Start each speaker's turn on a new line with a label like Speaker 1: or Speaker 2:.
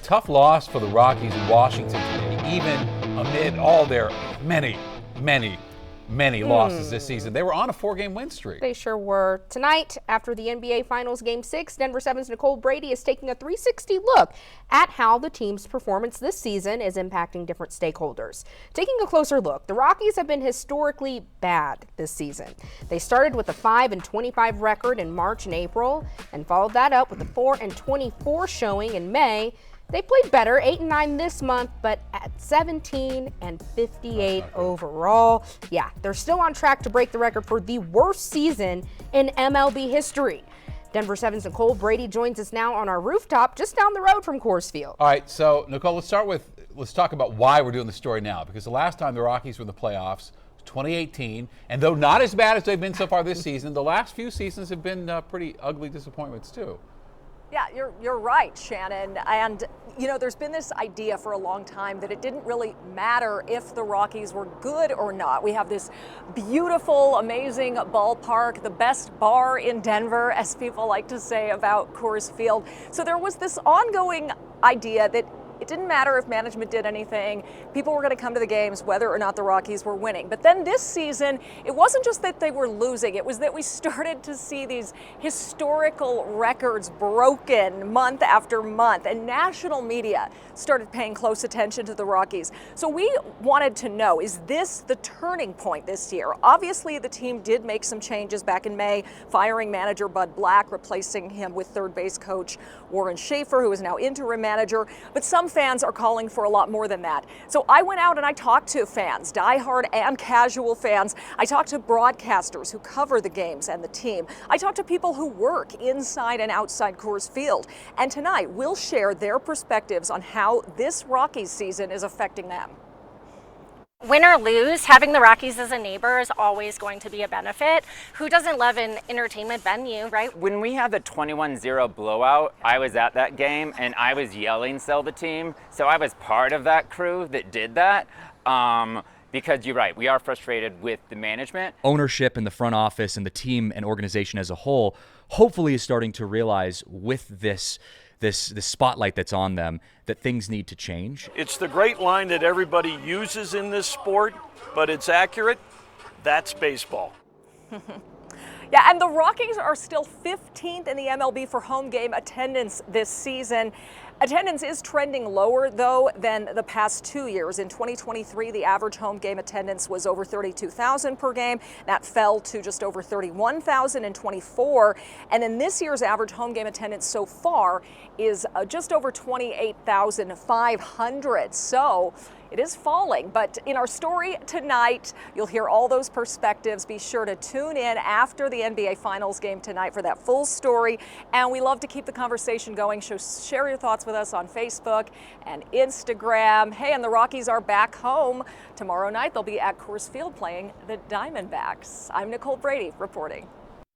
Speaker 1: tough loss for the Rockies in Washington today, even amid all their many losses this season. They were on a 4-game win streak.
Speaker 2: They sure were. Tonight, after the NBA Finals Game 6, Denver 7's Nicole Brady is taking a 360 look at how the team's performance this season is impacting different stakeholders. Taking a closer look, the Rockies have been historically bad this season. They started with a 5-25 record in March and April and followed that up with a 4-24 showing in May. They played better, 8-9 this month, but at 17-58 overall. Yeah, they're still on track to break the record for the worst season in MLB history. Denver 7's Nicole Brady joins us now on our rooftop just down the road from Coors Field.
Speaker 1: All right, so Nicole, let's talk about why we're doing the story now, because the last time the Rockies were in the playoffs was 2018, and though not as bad as they've been so far this season, the last few seasons have been pretty ugly disappointments too.
Speaker 3: Yeah, you're right, Shannon. And, you know, there's been this idea for a long time that it didn't really matter if the Rockies were good or not. We have this beautiful, amazing ballpark, the best bar in Denver, as people like to say about Coors Field. So there was this ongoing idea that it didn't matter if management did anything. People were going to come to the games whether or not the Rockies were winning. But then this season, it wasn't just that they were losing. It was that we started to see these historical records broken month after month. And national media started paying close attention to the Rockies. So we wanted to know, is this the turning point this year? Obviously, the team did make some changes back in May, firing manager Bud Black, replacing him with third base coach Warren Schaefer, who is now interim manager. But some fans are calling for a lot more than that. So I went out and I talked to fans, diehard and casual fans. I talked to broadcasters who cover the games and the team. I talked to people who work inside and outside Coors Field. And tonight we'll share their perspectives on how this Rockies season is affecting them.
Speaker 4: Win or lose, having the Rockies as a neighbor is always going to be a benefit. Who doesn't love an entertainment venue, right?
Speaker 5: When we had the 21-0 blowout, I was at that game and I was yelling "sell the team." So I was part of that crew that did that. Because you're right, we are frustrated with the management.
Speaker 6: Ownership in the front office and the team and organization as a whole hopefully is starting to realize with this spotlight that's on them that things need to change.
Speaker 7: It's the great line that everybody uses in this sport, but it's accurate. That's baseball.
Speaker 3: Yeah, and the Rockies are still 15th in the MLB for home game attendance this season. Attendance is trending lower, though, than the past 2 years. In 2023, the average home game attendance was over 32,000 per game. That fell to just over 31,000 in 24. And in this year's average home game attendance so far is just over 28,500. So it is falling, but in our story tonight, you'll hear all those perspectives. Be sure to tune in after the NBA Finals game tonight for that full story. And we love to keep the conversation going. So share your thoughts with us on Facebook and Instagram. Hey, and the Rockies are back home. Tomorrow night, they'll be at Coors Field playing the Diamondbacks. I'm Nicole Brady reporting.